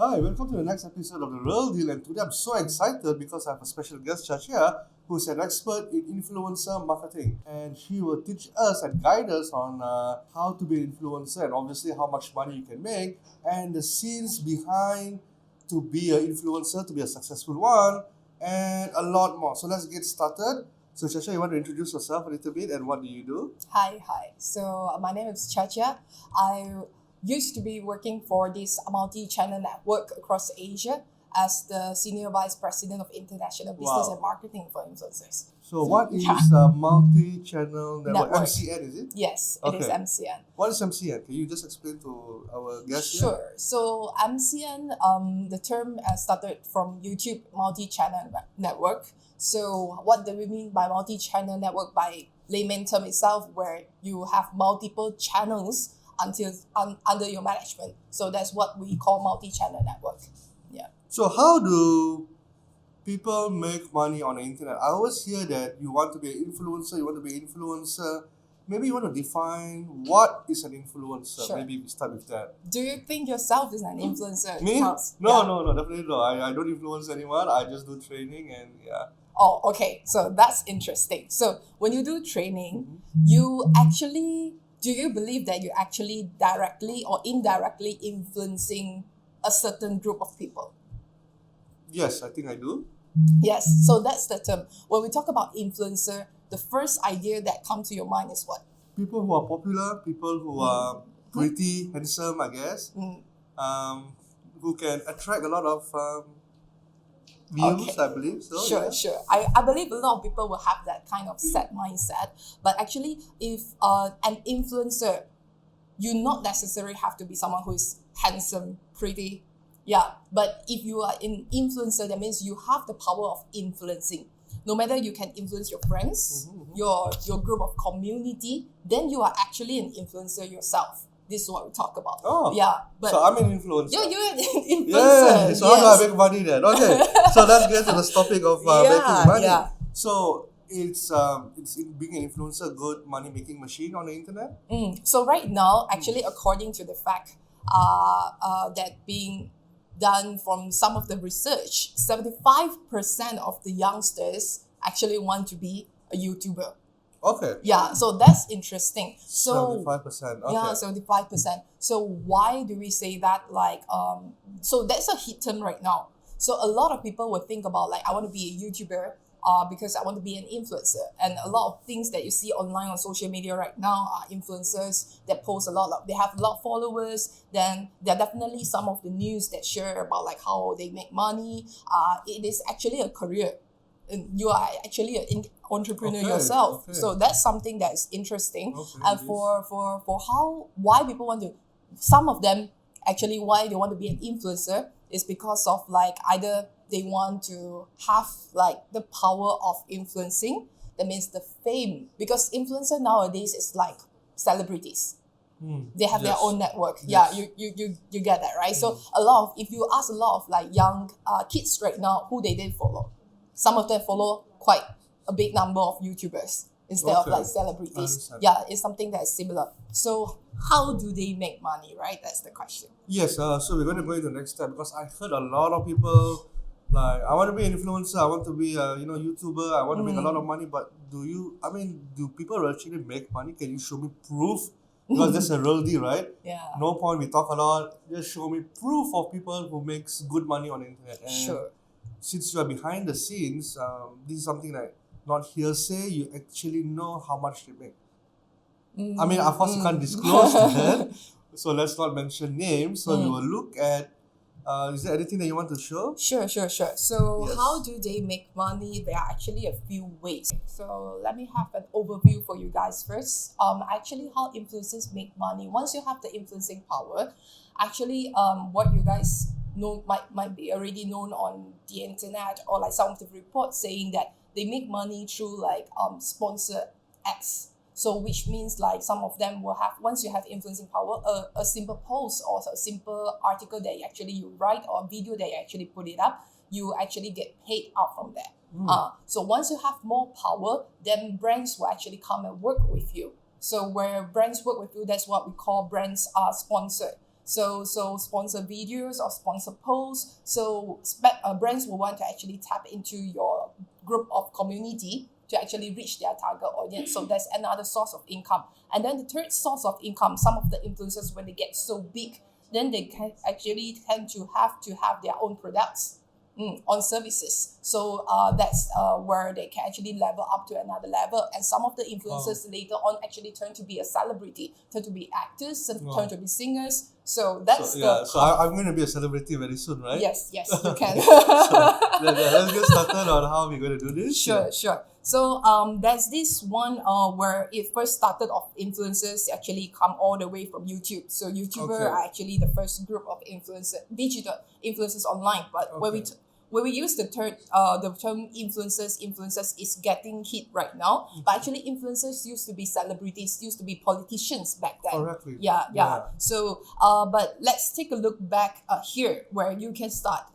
Hi, welcome to the next episode of The Real Deal. And today I'm so excited because I have a special guest, Chia, who's an expert in influencer marketing. And she will teach us and guide us on how to be an influencer and obviously how much money you can make and the scenes behind to be an influencer, to be a successful one, and a lot more. So let's get started. So, Chia, you want to introduce yourself a little bit and what do you do? Hi. So my name is Chia. I used to be working for this multi-channel network across Asia as the Senior Vice President of International Business Wow. and Marketing for influencers. So, what is Yeah. a multi-channel network? Network. MCN, is it? Yes, it is Okay. MCN. What is MCN? Can you just explain to our guests here? Sure. So MCN, the term started from YouTube multi-channel network. So what do we mean by multi-channel network? By layman term itself, where you have multiple channels under your management. So that's what we call multi-channel network. Yeah. So, how do people make money on the internet? I always hear that you want to be an influencer. Maybe you want to define what is an influencer. Sure. Maybe we start with that. Do you think yourself is an influencer? Me? Charles? No, Yeah. no, definitely no. I don't influence anyone. I just do training and yeah. Oh, okay. So that's interesting. So when you do training, do you believe that you're actually directly or indirectly influencing a certain group of people? Yes, I think I do. Yes. So that's the term. When we talk about influencer, the first idea that comes to your mind is what? People who are popular, people who are pretty, handsome, I guess, Mm. who can attract a lot of views, Okay. I believe. So, yeah. Sure. I believe a lot of people will have that kind of set mindset. But actually, if an influencer, you not necessarily have to be someone who is handsome, pretty. Yeah. But if you are an influencer, that means you have the power of influencing. No matter you can influence your friends, your group of community, then you are actually an influencer yourself. This is what we talk about. Oh. Yeah. But So, I'm an influencer. you're an influencer. Yeah, so how do I make money then? Okay, so let's get to the topic of making money. Yeah. So it's being an influencer good money making machine on the internet? So right now, actually, according to the fact that being done from some of the research, 75% of the youngsters actually want to be a YouTuber. Okay. Yeah, so that's interesting. So 75%. Okay. yeah, 75%. So why do we say that? So that's a hit term right now. So a lot of people will think about like, I want to be a YouTuber because I want to be an influencer. And a lot of things that you see online on social media right now are influencers that post they have a lot of followers. Then there are definitely some of the news that share about like how they make money. It is actually a career. And you are actually an entrepreneur Okay, yourself. okay. So that's something that is interesting. Okay, And it is. for why people want to, some of them actually why they want to be an influencer is because of like either they want to have like the power of influencing. That means the fame, because influencer nowadays is like celebrities. They have their Yes. own network. Yes. Yeah, you get that, right? So if you ask a lot of like young kids right now who they follow, some of them follow quite a big number of YouTubers instead of Okay. like celebrities. Understand. Yeah, it's something that is similar. So how do they make money, right? That's the question. Yes, so we're going to go into the next step because I heard a lot of people like, I want to be an influencer, I want to be a YouTuber, I want to make a lot of money, but do people actually make money? Can you show me proof? Because that's a real deal, right? Yeah. No point we talk a lot, just show me proof of people who makes good money on the internet. And Sure. since you are behind the scenes, this is something like not hearsay, you actually know how much they make. I mean, of course, you can't disclose that, so let's not mention names. So we will look at, is there anything that you want to show? Sure. So Yes. how do they make money? There are actually a few ways. So let me have an overview for you guys first. Actually how influencers make money. Once you have the influencing power, actually what you guys know might be already known on the internet or like some of the reports saying that they make money through like sponsored ads. So which means like some of them will have, once you have influencing power, a simple post or a simple article that you write or a video that you actually put it up, you actually get paid out from that. So once you have more power, then brands will actually come and work with you. So where brands work with you, that's what we call brands are sponsored. So sponsor videos or sponsor posts. So brands will want to actually tap into your group of community to actually reach their target audience. So that's another source of income. And then the third source of income, some of the influencers, when they get so big, then they can actually tend to have their own products on services. So that's where they can actually level up to another level. And some of the influencers later on actually turn to be a celebrity, turn to be actors, turn to be singers. So that's so I'm going to be a celebrity very soon, right? Yes, you can. Let's get started on how we're going to do this. Sure. So there's this one where it first started off influencers actually come all the way from YouTube. So YouTuber are actually the first group of digital influencers online. But when we use the term influencers is getting hit right now. But actually influencers used to be celebrities, used to be politicians back then. Correctly. Yeah. So but let's take a look back here where you can start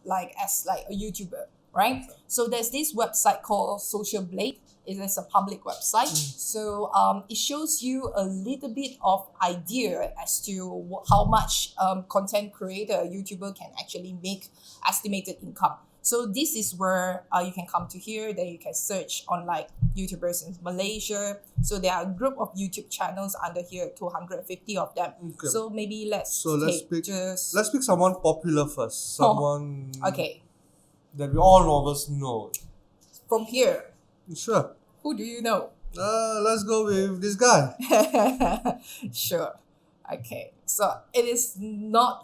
as a YouTuber. Right? So there's this website called Social Blade. It is a public website. So it shows you a little bit of idea as to how much content creator, YouTuber can actually make estimated income. So this is where you can come to here. Then you can search on YouTubers in Malaysia. So there are a group of YouTube channels under here, 250 of them. Okay. So maybe let's pick someone popular first. Someone that we all of us know. From here. Sure. Who do you know? Let's go with this guy. Sure. Okay. So it is not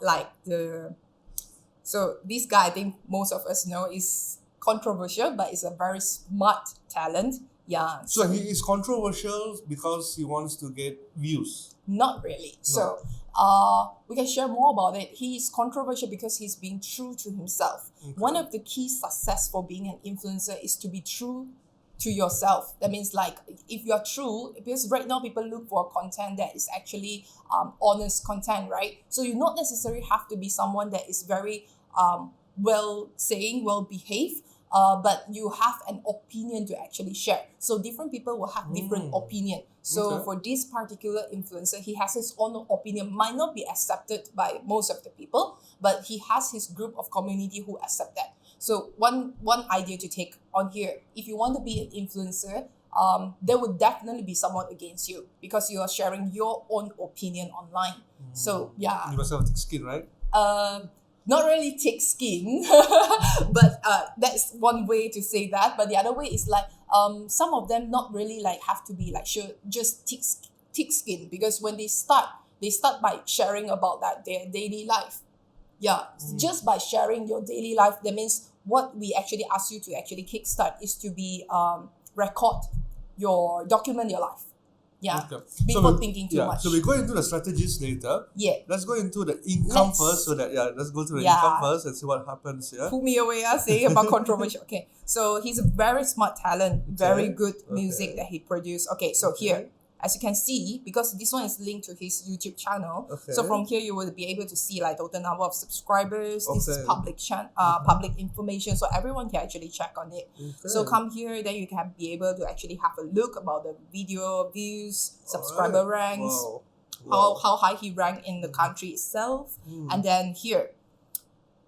So this guy, I think most of us know, is controversial, but is a very smart talent. Yeah. So he is controversial because he wants to get views. Not really. No. So we can share more about it. He is controversial because he's being true to himself. Okay. One of the key success for being an influencer is to be true to yourself. That means if you are true, because right now people look for content that is actually honest content, right? So you not necessarily have to be someone that is very well behaved, but you have an opinion to actually share. So different people will have different opinion. So for this particular influencer, he has his own opinion, might not be accepted by most of the people, but he has his group of community who accept that. So one idea to take on here, if you want to be an influencer, there would definitely be someone against you because you are sharing your own opinion online. So yeah. You must have thick skin, right? Not really thick skin, but that's one way to say that. But the other way is some of them not really have to be just thick skin, because when they start by sharing about their daily life. Yeah, just by sharing your daily life, that means what we actually ask you to actually kickstart is to be document your life. Yeah, before thinking too much. So we go into the strategies later. Yeah. Let's go into the income first. Let's go to the income first and see what happens here. Pull me away, saying about controversial. Okay, so he's a very smart talent, very good music that he produced. Okay, so here, as you can see, because this one is linked to his YouTube channel, so from here you will be able to see total number of subscribers. This is public information, so everyone can actually check on it. So come here, then you can be able to actually have a look about the video views, subscriber ranks, how high he ranked in the country itself, and then here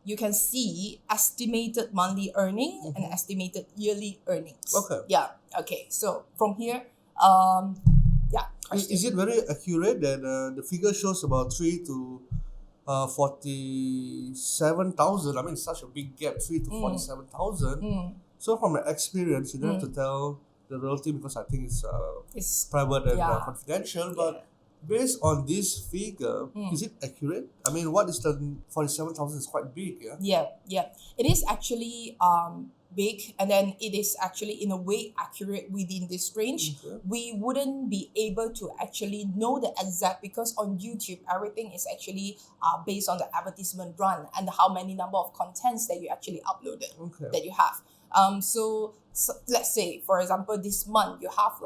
you can see estimated monthly earning and estimated yearly earnings. Okay. So from here, is it very accurate that the figure shows about 3 to 47,000? I mean, such a big gap, 3 to 47,000. So from my experience, you don't have to tell the real thing because I think it's private and confidential. But based on this figure, is it accurate? I mean, what is the 47,000 is quite big, yeah? Yeah. It is actually big, and then it is actually in a way accurate within this range. We wouldn't be able to actually know the exact, because on YouTube everything is actually based on the advertisement run and how many number of contents that you actually uploaded that you have. So let's say for example this month you have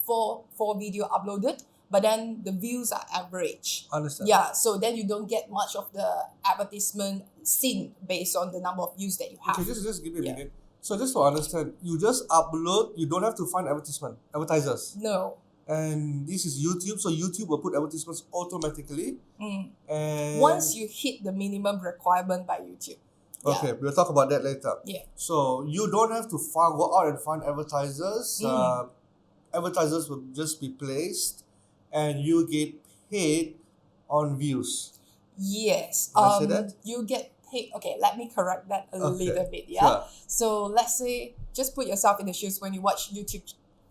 four video uploaded, but then the views are average. Understand. Yeah, so then you don't get much of the advertisement seen based on the number of views that you have. Okay, just give me a minute. So just to understand, you just upload, you don't have to find advertisers. No. And this is YouTube, so YouTube will put advertisements automatically. And Once you hit the minimum requirement by YouTube. okay, we'll talk about that later. Yeah. So you don't have to go out and find advertisers. Advertisers will just be placed, and you get paid on views. Yes. Can I say that? You get paid. Okay, let me correct that a Okay, little bit. Yeah. sure. So let's say, just put yourself in the shoes when you watch YouTube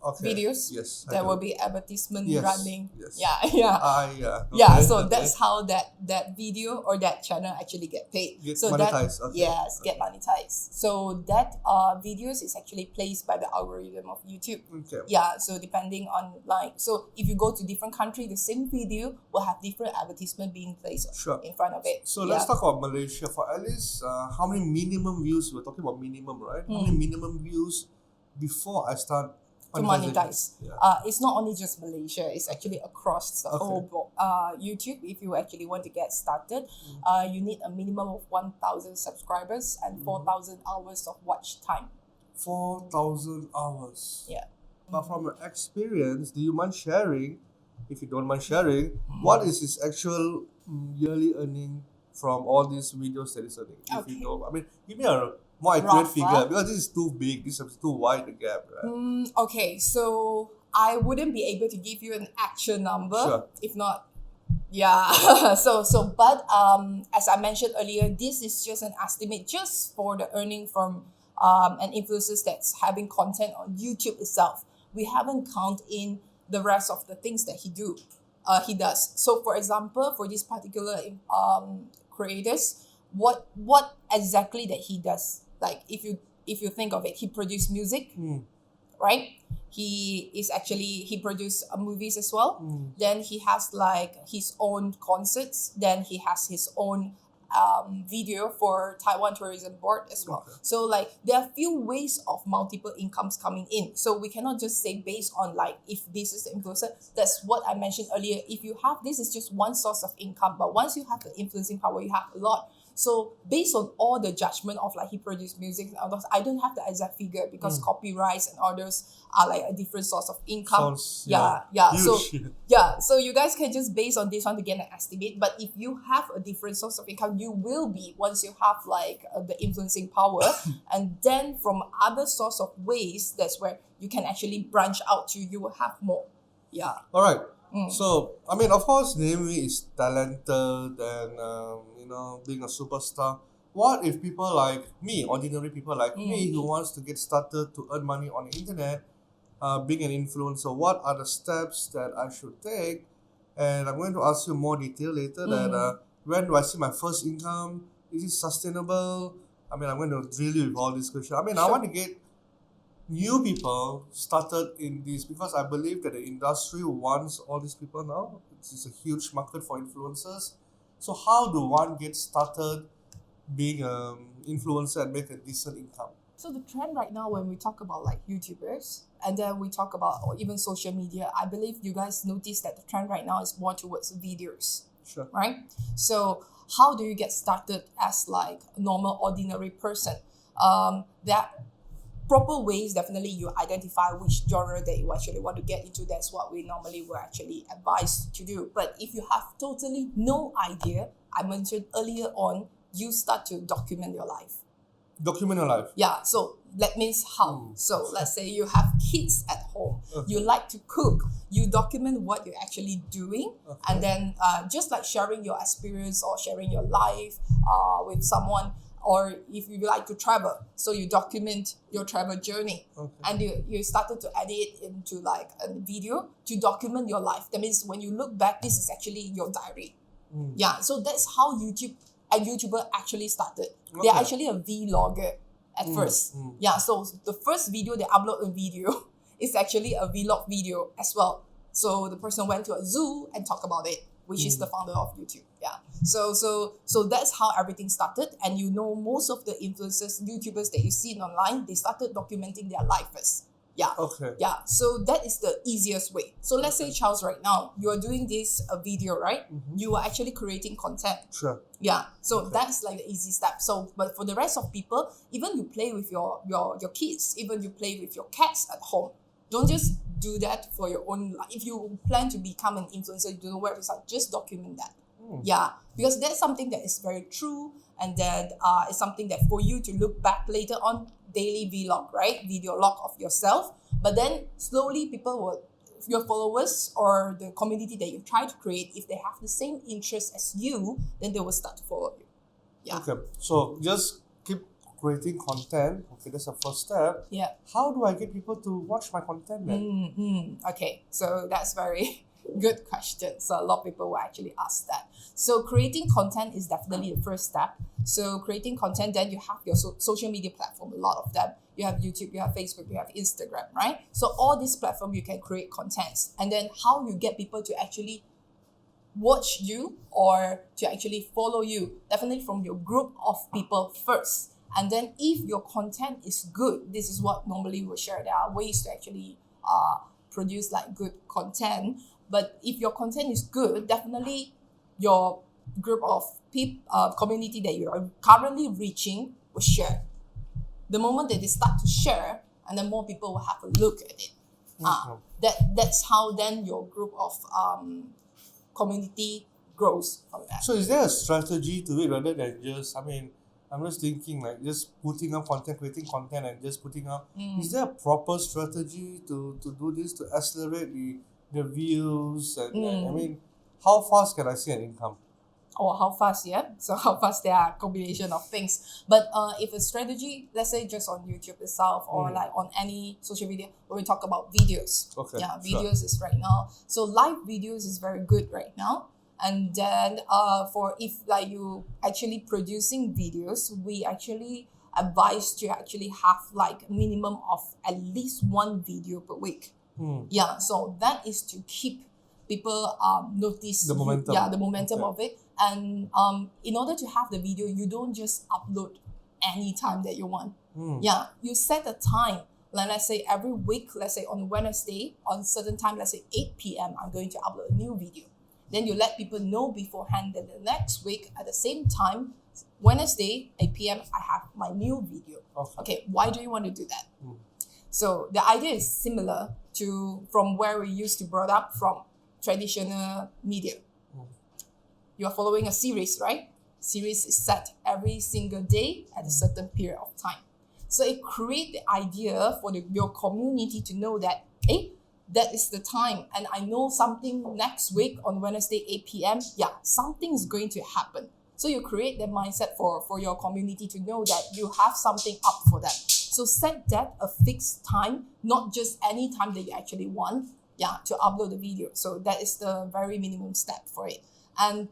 Okay. videos. Yes. I There do. will be advertisement Yes, running. yes. Yeah. Yeah. Yeah, Okay, so okay. that's how that video or that channel actually get paid. Get so monetized, that okay. yes, get monetized. So that videos is actually placed by the algorithm of YouTube. Okay. Yeah, so depending on so if you go to different country, the same video will have different advertisement being placed Sure. in front of it. So let's talk about Malaysia. For at least how many minimum views? We're talking about minimum, right? How many minimum views before I start To monetization? monetize. Yeah. It's not only just Malaysia, it's actually across the Okay. whole YouTube. If you actually want to get started, you need a minimum of 1,000 subscribers and 4,000 hours of watch time. 4,000 hours. Yeah. But from your experience, do you mind sharing, if you don't mind sharing, what is his actual yearly earning from all these videos that he's earning? If you Okay. know, I mean, give me a more accurate Rough, figure, huh? because this is too big, this is too wide the gap, right? Okay, so I wouldn't be able to give you an actual number. Sure. If not, yeah. But as I mentioned earlier, this is just an estimate just for the earning from an influencers that's having content on YouTube itself. We haven't count in the rest of the things that he does. So for example, for this particular creators, what exactly that he does? Like if you think of it, he produced music, right? He produced movies as well. Then he has like his own concerts. Then he has his own video for Taiwan Tourism Board as well. Okay. So like there are few ways of multiple incomes coming in. So we cannot just say based on like if this is the influencer. That's what I mentioned earlier. If you have this is just one source of income, but once you have the influencing power, you have a lot. So based on all the judgment of like he produced music and others, I don't have the exact figure because copyrights and others are like a different source of income. Sounds, Yeah. So huge. so you guys can just base on this one to get an estimate. But if you have a different source of income, you will be once you have like the influencing power, and then from other source of ways, that's where you can actually branch out to. You will have more. Yeah. All right. So, I mean, of course, Naomi is talented and, being a superstar. What if people like me, ordinary people like me, who wants to get started to earn money on the internet, being an influencer? What are the steps that I should take? And I'm going to ask you more detail later that when do I see my first income? Is it sustainable? I mean, I'm going to drill you with all these questions. I mean, I Sure. want to get new people started in this because I believe that the industry wants all these people now. It's a huge market for influencers. So how do one get started being an influencer and make a decent income? So the trend right now when we talk about like YouTubers and then we talk about or even social media, I believe you guys notice that the trend right now is more towards videos, Sure. right? So how do you get started as like a normal ordinary person? There are proper ways. Definitely you identify which genre that you actually want to get into. That's what we normally will actually advise to do. But if you have totally no idea, I mentioned earlier on, you start to document your life. Document your life. Yeah, so that means how? So let's say you have kids at home. You like to cook. You document what you're actually doing, and then just like sharing your experience or sharing your life with someone. Or if you like to travel, so you document your travel journey, and you started to edit it into like a video to document your life. That means when you look back, this is actually your diary. Yeah, so that's how YouTuber actually started. They're Okay. actually a vlogger at first. Yeah, so the first video they upload a video is actually a vlog video as well. So the person went to a zoo and talked about it, which is the founder of YouTube. Yeah. So that's how everything started. And most of the influencers, YouTubers that you see online, they started documenting their life first. Yeah. Okay. Yeah. So that is the easiest way. So let's say, Charles, right now, you are doing this video, right? You are actually creating content. Sure. Yeah. So that's like the easy step. So, but for the rest of people, even you play with your kids, even you play with your cats at home, don't just do that for your own life. If you plan to become an influencer, you don't know where to start, just document that. Yeah, because that's something that is very true, and that is something that for you to look back later on, daily vlog, right? Video log of yourself. But then slowly people will, your followers or the community that you try to create, if they have the same interest as you, then they will start to follow you. Yeah. Okay, so just keep creating content. Okay, that's the first step. Yeah. How do I get people to watch my content then? Okay, so that's very good question. So a lot of people will actually ask that. So creating content is definitely the first step. So creating content, then you have your social media platform, a lot of them. You have YouTube, you have Facebook, you have Instagram, right? So all these platforms you can create contents. And then how you get people to actually watch you or to actually follow you, definitely from your group of people first. And then if your content is good, this is what normally we share. There are ways to actually produce like good content. But if your content is good, definitely your group of community that you are currently reaching will share. The moment that they start to share, and then more people will have a look at it. That's how then your group of community grows from that. So is there a strategy to it rather than just, I'm just thinking like just putting up content, creating content and just putting up. Is there a proper strategy to do this, to accelerate the views and how fast can I see an income? Or how fast, yeah? So how fast there are a combination of things. But if a strategy, let's say just on YouTube itself or like on any social media, when we talk about videos. Okay, Yeah, sure. videos is right now. So live videos is very good right now. And then for if like you actually producing videos, we actually advise to actually have like a minimum of at least one video per week. Yeah, so that is to keep people notice The momentum. the momentum of it. And in order to have the video, you don't just upload any time that you want. Yeah, you set a time. Like let's say every week, let's say on Wednesday, on certain time, let's say 8 p.m., I'm going to upload a new video. Then you let people know beforehand that the next week at the same time, Wednesday, 8 p.m., I have my new video. Okay, why do you want to do that? So the idea is similar to from where we used to brought up from traditional media. You are following a series, right? Series is set every single day at a certain period of time. So it creates the idea for your community to know that, that is the time. And I know something next week on Wednesday, 8 p.m. Yeah, something is going to happen. So you create the mindset for your community to know that you have something up for them. So set that a fixed time, not just any time that you actually want, to upload the video. So that is the very minimum step for it. And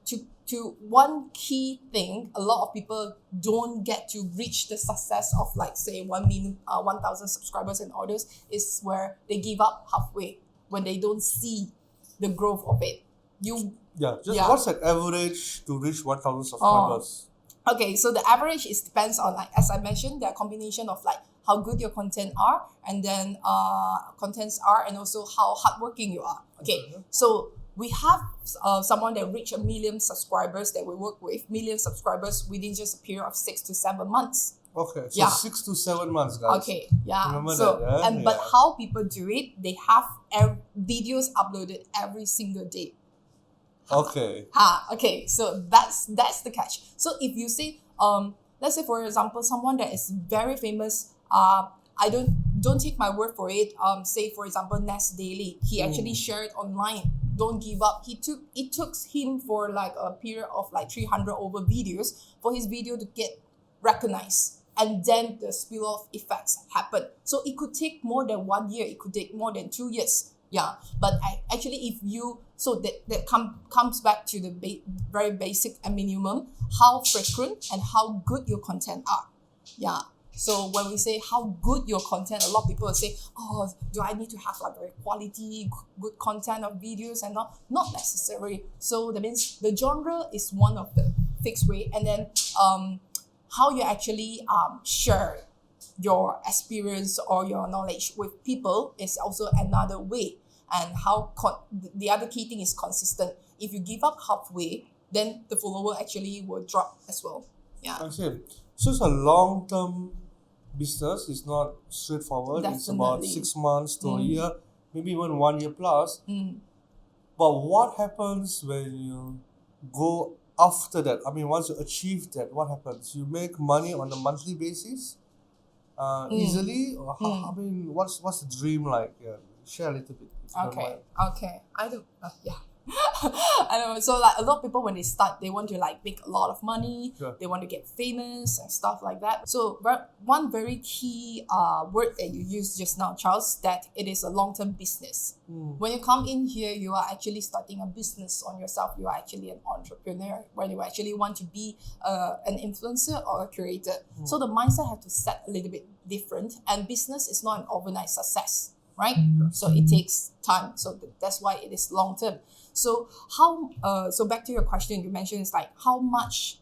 to one key thing, a lot of people don't get to reach the success of like say 1,000 subscribers and orders is where they give up halfway when they don't see the growth of it. What's an average to reach 1,000 subscribers? Okay, so the average depends on like as I mentioned, the combination of like how good your content are and then contents are and also how hardworking you are. Okay, so we have someone that reached 1 million subscribers that we work with, million subscribers within just a period of 6 to 7 months. Okay, so 6 to 7 months, guys. Okay, yeah. Remember so that, yeah? But how people do it, they have videos uploaded every single day. Okay. Okay. So that's the catch. So if you say, let's say for example, someone that is very famous, I don't take my word for it. Say for example, Nest Daily, he actually shared online. Don't give up. It took him for like a period of like 300 over videos for his video to get recognized, and then the spill-off effects happen. So it could take more than 1 year. It could take more than 2 years. Yeah, but actually, if you that comes back to the very basic and minimum, how frequent and how good your content are. Yeah. So when we say how good your content, a lot of people will say, oh, do I need to have like very quality, good content of videos and not? Not necessary. So that means the genre is one of the fixed way, and then how you actually share your experience or your knowledge with people is also another way. And how the other key thing is consistent. If you give up halfway, then the follower actually will drop as well. Yeah. I see. So it's a long-term business. It's not straightforward. Definitely. It's about 6 months to a year. maybe even 1 year plus. But what happens when you go after that? I mean, once you achieve that, what happens? You make money on a monthly basis, easily, or how? I mean, what's the dream like? Yeah, share a little bit. If you don't Okay. mind. Okay. I don't. Yeah. I don't know. So like a lot of people when they start, they want to like make a lot of money. Sure. They want to get famous and stuff like that. So one very key word that you used just now, Charles, that it is a long-term business. When you come in here, you are actually starting a business on yourself. You are actually an entrepreneur. When you actually want to be an influencer or a creator. So the mindset have to set a little bit different. And business is not an overnight success. Right? So it takes time. So that's why it is long term. So so back to your question, you mentioned it's like how much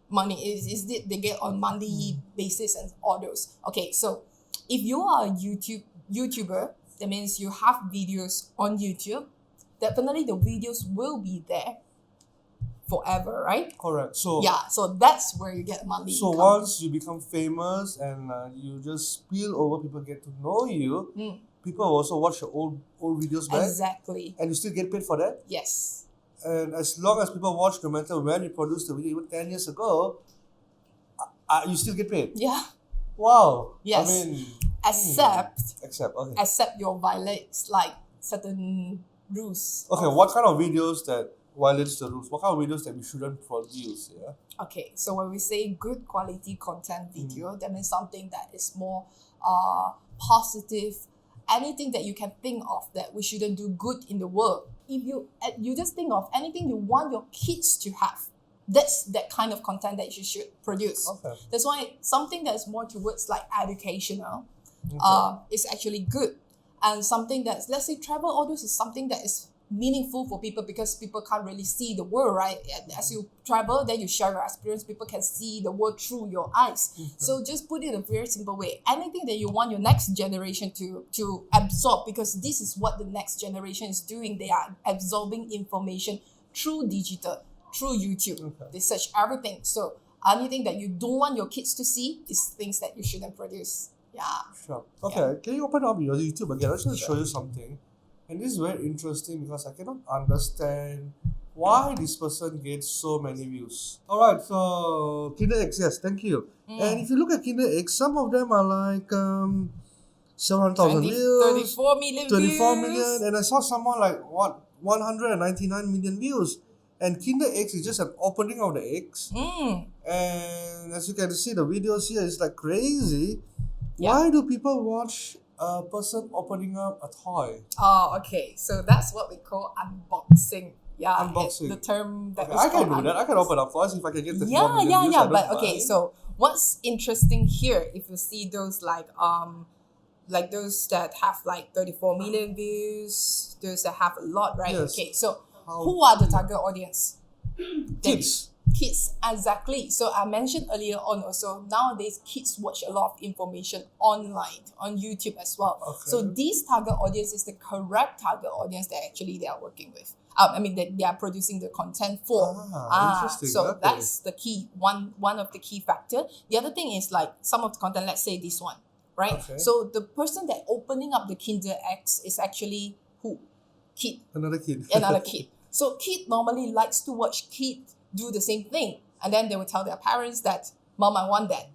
money is it they get on monthly basis and all those. Okay, so if you are a YouTuber, that means you have videos on YouTube, definitely the videos will be there forever, right? Correct. So Yeah, so that's where you get money. So once you become famous and you just spill over, people get to know you. People also watch your old videos back. Exactly. And you still get paid for that. Yes. And as long as people watch, no matter when you produced the video, even 10 years ago, you still get paid. Yeah. Wow. Yes. I mean, Except okay. your violates like certain rules. Okay, what kind of videos that violates the rules? What kind of videos that we shouldn't produce? Yeah. Okay, so when we say good quality content video, that means something that is more positive. Anything that you can think of that we shouldn't do good in the world. If you just think of anything you want your kids to have, that's that kind of content that you should produce. Okay. That's why something that is more towards like educational is actually good. And something that's, let's say travel audios is something that is meaningful for people because people can't really see the world, right? And as you travel, then you share your experience, people can see the world through your eyes. So just put it in a very simple way. Anything that you want your next generation to absorb, because this is what the next generation is doing. They are absorbing information through digital, through YouTube. Okay. They search everything. So anything that you don't want your kids to see is things that you shouldn't produce. Yeah. Sure. Okay, can you open up your YouTube again? I just want to show you something. And this is very interesting because I cannot understand why this person gets so many views. Alright, so Kinder X, yes, thank you. And if you look at Kinder X, some of them are like 700,000 views, 34 million 34 views. million, and I saw someone like 199 million views. And Kinder X is just an opening of the eggs. And as you can see, the videos here is like crazy. Yeah. Why do people watch a person opening up a toy? Oh, okay. So that's what we call unboxing. Yeah, Unboxing. the term that Okay, is I can called do that. I can open up toys if I can get the Yeah. views. I don't But okay, mind. so what's interesting here, if you see those like those that have like 34 million views, those that have a lot, right? Yes. Okay, so How who are the target audience? Kids. Kids, exactly. So I mentioned earlier on also, nowadays kids watch a lot of information online, on YouTube as well. Okay. So this target audience is the correct target audience that actually they are working with. That they are producing the content for. Interesting. So Okay. that's the key, one of the key factor. The other thing is like some of the content, let's say this one, right? Okay. So the person that opening up the Kinder X is actually who? Kid. Another kid. Another kid. So kid normally likes to watch kid do the same thing, and then they will tell their parents that mom, I want that.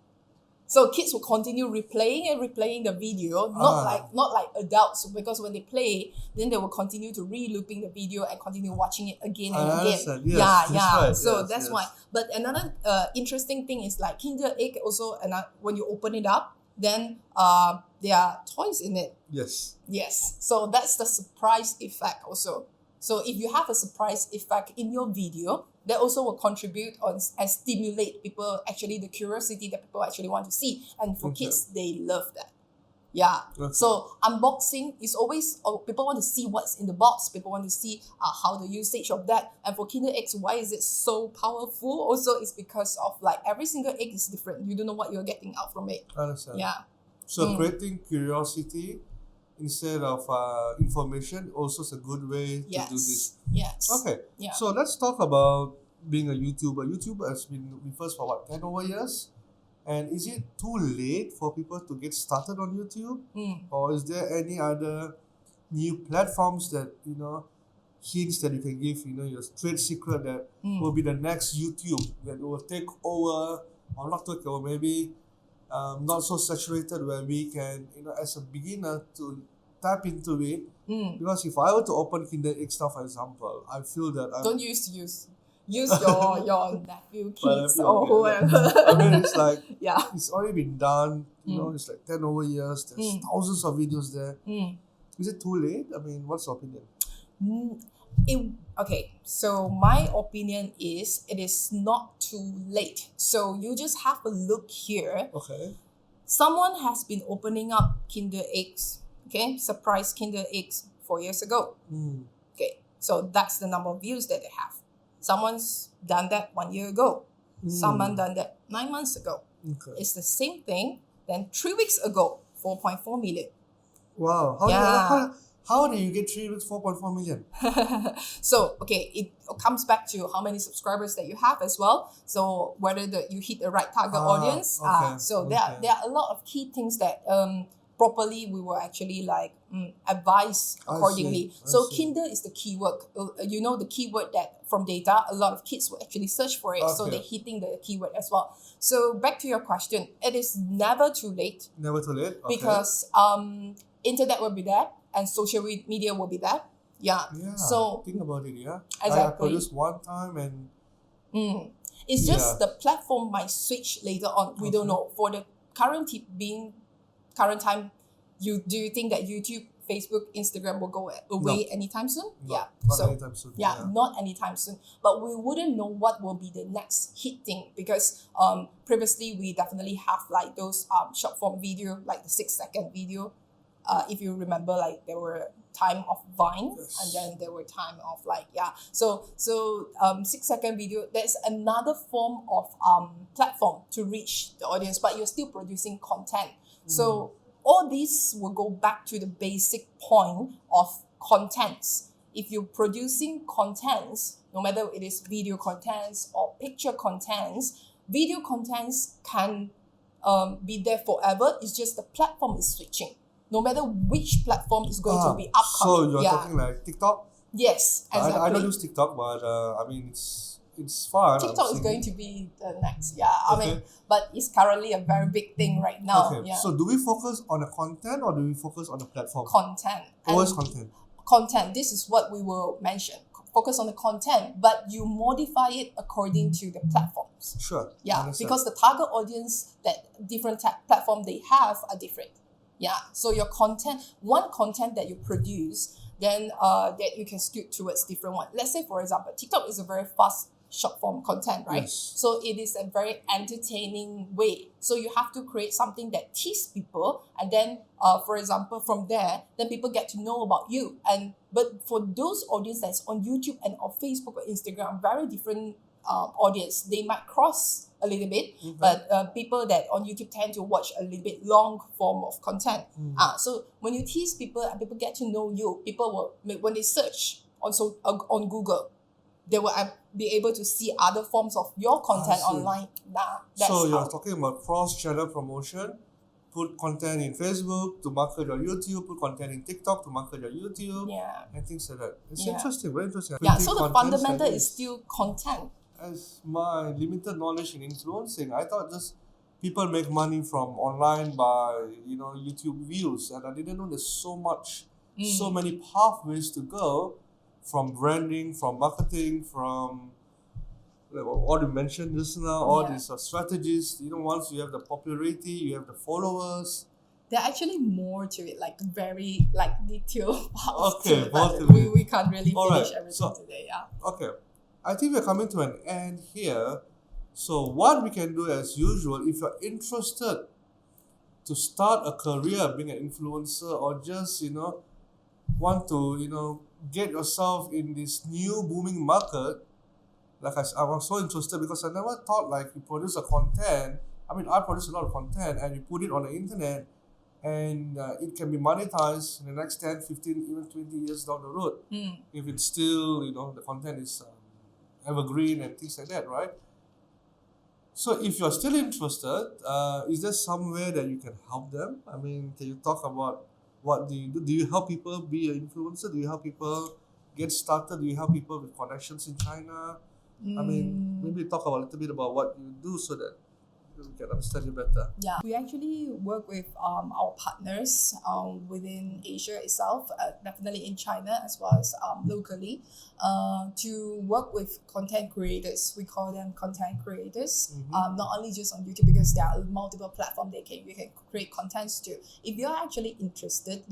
So kids will continue replaying the video, not like adults, because when they play, then they will continue to re-looping the video and continue watching it again and again. Understand. Yes, that's right. So Yes, that's yes. why. But another interesting thing is like Kinder Egg also, and when you open it up, then there are toys in it. Yes. Yes. So that's the surprise effect also. So if you have a surprise effect in your video, that also will contribute on and stimulate people, actually the curiosity that people actually want to see. And for Okay. kids, they love that. Yeah. Okay. So unboxing is always, people want to see what's in the box. People want to see how the usage of that. And for Kinder Eggs, why is it so powerful? Also, it's because of like every single egg is different. You don't know what you're getting out from it. I understand. Yeah. So creating curiosity instead of information also is a good way to do this. Yes. Okay. Yeah. So let's talk about being a YouTuber. YouTuber has been with us for what, 10 over years? And is it too late for people to get started on YouTube? Or is there any other new platforms that, hints that you can give, your trade secret that will be the next YouTube that will take over, or not take over, maybe not so saturated, where we can, as a beginner, to tap into it. Because if I were to open Kinder Egg now, for example, I feel that Don't use your nephew kids nephew, or okay, whoever. I mean, it's like Yeah. it's already been done. It's like 10 over years. There's thousands of videos there. Is it too late? I mean, what's your opinion? Okay, so my opinion is it is not too late. So you just have a look here. Okay. Someone has been opening up Kinder Eggs, okay, surprise Kinder Eggs 4 years ago. Okay, so that's the number of views that they have. Someone's done that 1 year ago. Someone done that 9 months ago. Okay. It's the same thing. Then 3 weeks ago, 4.4 million. Wow. How do you get 3 weeks 4.4 million? So, okay, it comes back to how many subscribers that you have as well. So whether you hit the right target audience. Okay, So there are a lot of key things that properly we will actually advise accordingly. I So see. Kinder is the keyword. The keyword that from data, a lot of kids will actually search for it. So Okay. they're hitting the keyword as well. So back to your question, it is never too late Never too late. Okay. because internet will be there and social media will be there. Yeah. Yeah. So think about it. Yeah. Exactly. I produced one time and it's just Yeah. the platform might switch later on. We don't know. For the current time, do you think that YouTube, Facebook, Instagram will go away anytime soon? not So anytime soon. not anytime soon. But we wouldn't know what will be the next hit thing because previously we definitely have like those short form video, like the 6-second video. If you remember, like there were time of Vine, Yes. and then there were time of So 6-second video. There's another form of platform to reach the audience, but you're still producing content. So all these will go back to the basic point of contents. If you're producing contents, no matter it is video contents or picture contents, video contents can be there forever. It's just the platform is switching. No matter which platform is going to be upcoming. So you're talking like TikTok? Yes, exactly. I don't use TikTok, but I mean it's fun. TikTok is going to be the next. Yeah, Okay. but it's currently a very big thing right now. Okay. Yeah. So do we focus on the content or do we focus on the platform? Content. Always And content. content. This is what we will mention. Focus on the content, but you modify it according to the platforms. Sure. Yeah, Understand. because the target audience that different platform they have are different. Yeah, so your content that you produce, then that you can skew towards different one. Let's say, for example, TikTok is a very fast short form content, right? Yes. So it is a very entertaining way. So you have to create something that tease people, and then, for example, from there, then people get to know about you. But for those audience that's on YouTube and on Facebook or Instagram, very different audience. They might cross a little bit, but people that on YouTube tend to watch a little bit long form of content. So when you tease people and people get to know you, people will, when they search on Google, they will be able to see other forms of your content I see. online. So you're talking about cross-channel promotion. Put content in Facebook to market your YouTube. Put content in TikTok to market your YouTube. Yeah. And things like that. It's Yeah. interesting. Very interesting. Yeah, Pretty so the content fundamental studies. is still content. As my limited knowledge in influencing, I thought just people make money from online by YouTube views, and I didn't know there's so many pathways to go, from branding, from marketing, from what you mentioned just now, all Yeah. these strategies. Once you have the popularity, you have the followers. There are actually more to it, like very detailed parts Okay, to it, but more to it. we can't really All finish right, everything so- today. Yeah. Okay, I think we're coming to an end here. So what we can do as usual, if you're interested to start a career being an influencer, or just want to get yourself in this new booming market, like I was so interested because I never thought like you produce a content. I mean, I produce a lot of content and you put it on the internet, and it can be monetized in the next 10, 15, even 20 years down the road. If it's still, the content is evergreen and things like that, right? So if you're still interested, is there somewhere that you can help them? I mean, can you talk about What do you do? Do you help people be an influencer? Do you help people get started? Do you help people with connections in China? I mean, maybe talk about a little bit about what you do so that we can understand you better. Yeah, we actually work with our partners within Asia itself, definitely in China as well as locally, to work with content creators. We call them content creators, not only just on YouTube, because there are multiple platforms you can create contents to. If you're actually interested,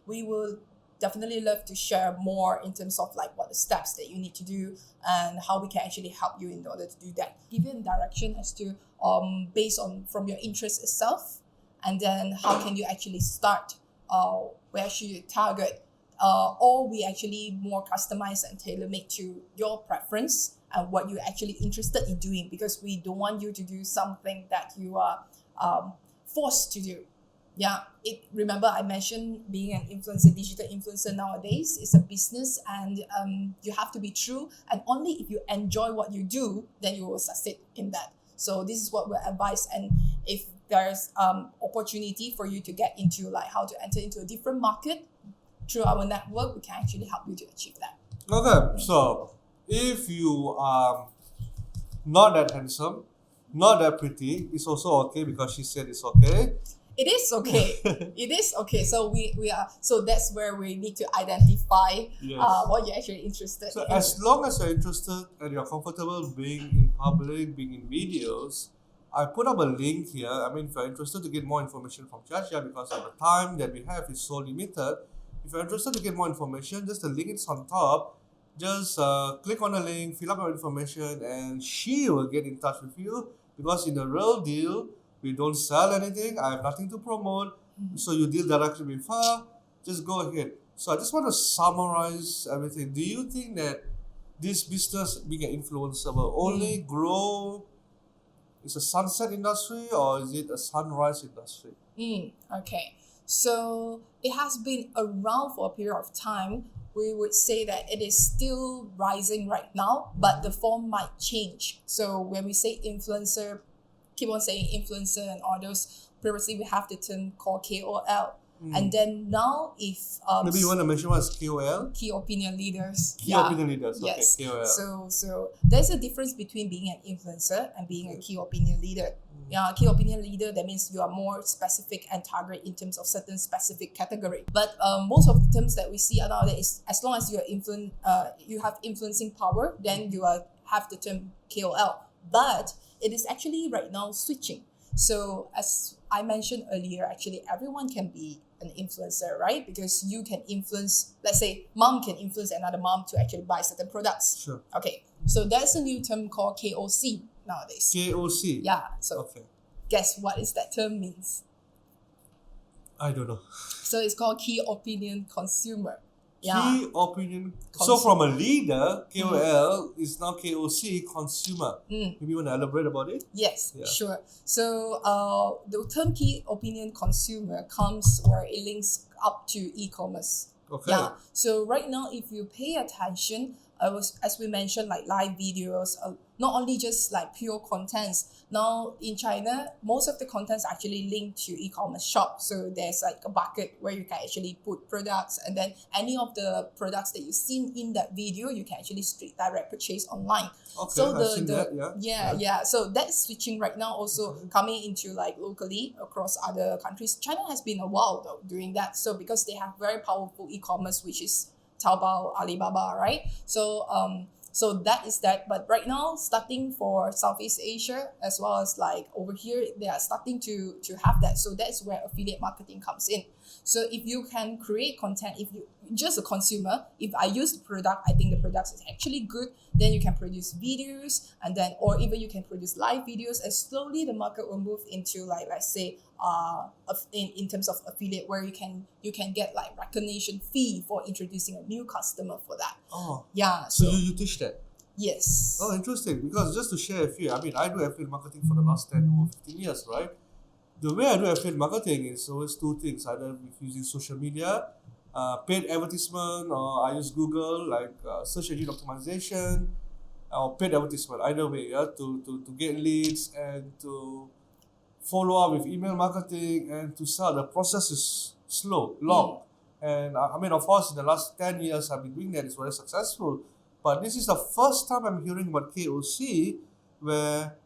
we will definitely love to share more in terms of like what the steps that you need to do and how we can actually help you in order to do that. Give you a direction as to based on from your interest itself, and then how can you actually start, where should you target, or we actually more customize and tailor make to your preference and what you're actually interested in doing, because we don't want you to do something that you are forced to do. Remember I mentioned being an influencer, digital influencer nowadays is a business, and you have to be true, and only if you enjoy what you do, then you will succeed in that. So this is what we advise, and if there's opportunity for you to get into like how to enter into a different market through our network, we can actually help you to achieve that. Okay, so if you are not that handsome, not that pretty, it's also okay because she said it's okay. It is okay. It is okay. So we are. So that's where we need to identify what you're actually interested So in. as long as you're interested and you're comfortable being in public, being in videos, I put up a link here. I mean, if you're interested to get more information from Chia, because of the time that we have is so limited, if you're interested to get more information, just the link is on top. Just click on the link, fill up your information, and she will get in touch with you, because in the real deal, we don't sell anything. I have nothing to promote. So you deal directly with her. Just go ahead. So I just want to summarize everything. Do you think that this business, being an influencer, will only grow? Is a sunset industry or is it a sunrise industry? Okay. So it has been around for a period of time. We would say that it is still rising right now, but the form might change. So when we say influencer, keep on saying influencer and all those. Previously, we have the term called KOL. And then now, if maybe you want to mention what's KOL? key opinion leaders. Key opinion leaders. Yes. Okay, KOL. So there's a difference between being an influencer and being a key opinion leader. Key opinion leader, that means you are more specific and target in terms of certain specific category. But most of the terms that we see nowadays is, as long as you have influencing power, then you have the term KOL. But it is actually right now switching. So as I mentioned earlier, actually everyone can be an influencer, right? Because you can influence, let's say mom can influence another mom to actually buy certain products. Sure. Okay, so there's a new term called KOC nowadays. KOC? Yeah, so Okay. guess what is that term means? I don't know. So it's called key opinion consumer. Key opinion. So from a leader, KOL is now KOC, consumer. Maybe you want to elaborate about it? Yes, Yeah. sure. So the term key opinion consumer comes where it links up to e-commerce. Okay. Yeah. So right now, if you pay attention, as we mentioned, like live videos, not only just like pure contents. Now in China, most of the contents actually linked to e-commerce shop. So there's like a bucket where you can actually put products, and then any of the products that you've seen in that video, you can actually straight direct purchase online. Okay, So I've seen that, yeah. So that's switching right now, also coming into like locally across other countries. China has been a while though doing that. So because they have very powerful e-commerce, which is Taobao, Alibaba, right? So that is that. But right now, starting for Southeast Asia as well as like over here, they are starting to have that. So that's where affiliate marketing comes in. So if you can create content, if you just a consumer, if I use the product, I think the product is actually good, then you can produce videos, and then or even you can produce live videos, and slowly the market will move into like, let's say in terms of affiliate, where you can get like recognition fee for introducing a new customer for that. Oh. Yeah. So you teach that? Yes. Oh, interesting. Because just to share with you, I mean, I do affiliate marketing for the last 10 or 15 years, right? The way I do affiliate marketing is always two things. Either with using social media, paid advertisement, or I use Google, like search engine optimization, or paid advertisement. Either way, to get leads and to follow up with email marketing and to sell. The process is slow, long. And I mean, of course, in the last 10 years I've been doing that, it's very successful. But this is the first time I'm hearing about KOC where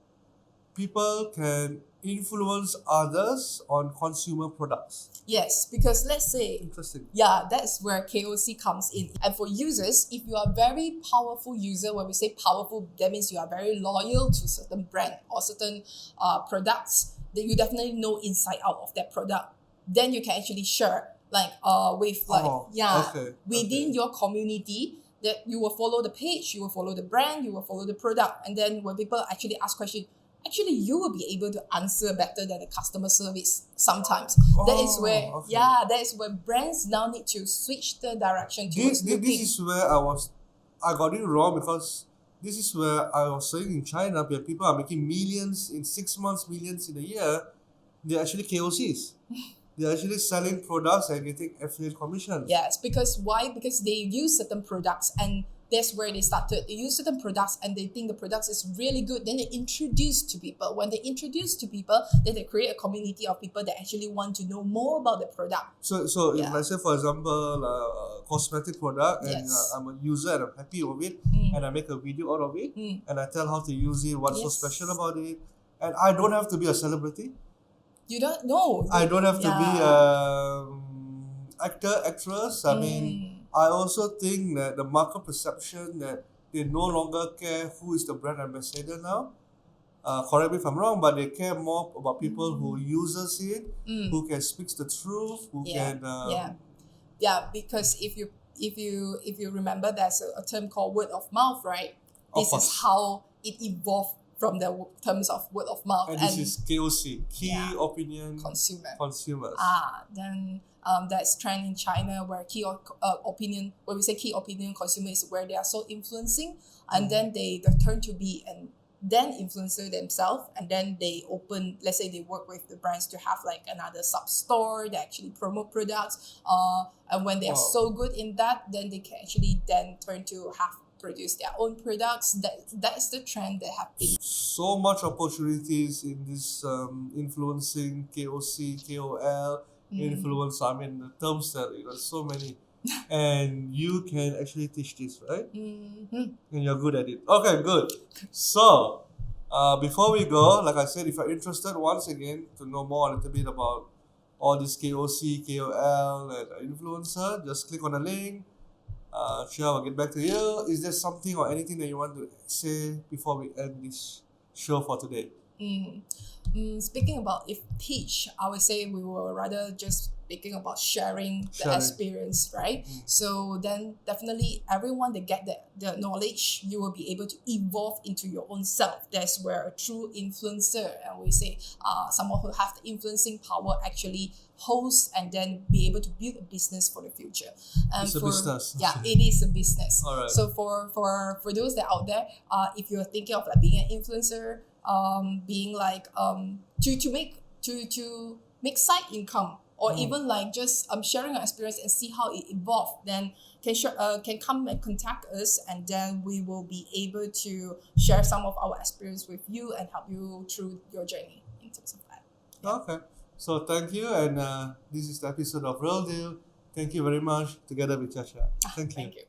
people can influence others on consumer products. Yes, because let's say, Interesting. yeah, that's where KOC comes in. And for users, if you are a very powerful user, when we say powerful, that means you are very loyal to certain brand or certain products that you definitely know inside out of that product. Then you can actually share with within your community, that you will follow the page, you will follow the brand, you will follow the product, and then when people actually ask questions, actually you will be able to answer better than the customer service sometimes. That is where that is where brands now need to switch the direction towards This is where I got it wrong, because this is where I was saying in China where people are making millions in 6 months, millions in a year. They're actually KOCs. They're actually selling products and getting affiliate commissions. Yes, because why? Because they use certain products, and that's where they started. They use certain products and they think the products is really good. Then they introduce to people. When they introduce to people, then they create a community of people that actually want to know more about the product. So if let's say, for example, a cosmetic product, and I'm a user and I'm happy with it, and I make a video out of it, and I tell how to use it, what's so special about it, and I don't have to be a celebrity. You don't know. I don't have to be actor, actress. I mean, I also think that the market perception that they no longer care who is the brand ambassador now. Correct me if I'm wrong, but they care more about people who uses it, who can speak the truth, who can. Because if you remember, there's a term called word of mouth, right? This is how it evolved from the terms of word of mouth. And this is KOC, key opinion consumers. Then that's trend in China where opinion, when we say key opinion consumer, is where they are so influencing, and then they turn to be and then influencer themselves, and then they open, let's say they work with the brands to have like another sub store that actually promote products, and when they are so good in that, then they can actually then turn to produce their own products. That's the trend that have been. So much opportunities in this influencing KOC, KOL, influencer. I mean, the terms that so many, and you can actually teach this, right? And you're good at it. Okay, good. So, before we go, like I said, if you're interested once again to know more a little bit about all this KOC, KOL, and influencer, just click on the link. Chia will get back to you. Is there something or anything that you want to say before we end this show for today? Speaking about if teach, I would say we were rather just speaking about sharing the experience, right? So then definitely everyone that get the knowledge, you will be able to evolve into your own self. That's where a true influencer, and we say someone who have the influencing power actually host and then be able to build a business for the future. It's a business. Yeah, it is a business. All right. So for those that out there, if you're thinking of like being an influencer, being like to make side income, or even like just sharing your experience and see how it evolved, then can come and contact us, and then we will be able to share some of our experience with you and help you through your journey in terms of that. Okay. So thank you, and this is the episode of Real Deal. Thank you very much, together with Chia. Thank you. Thank you.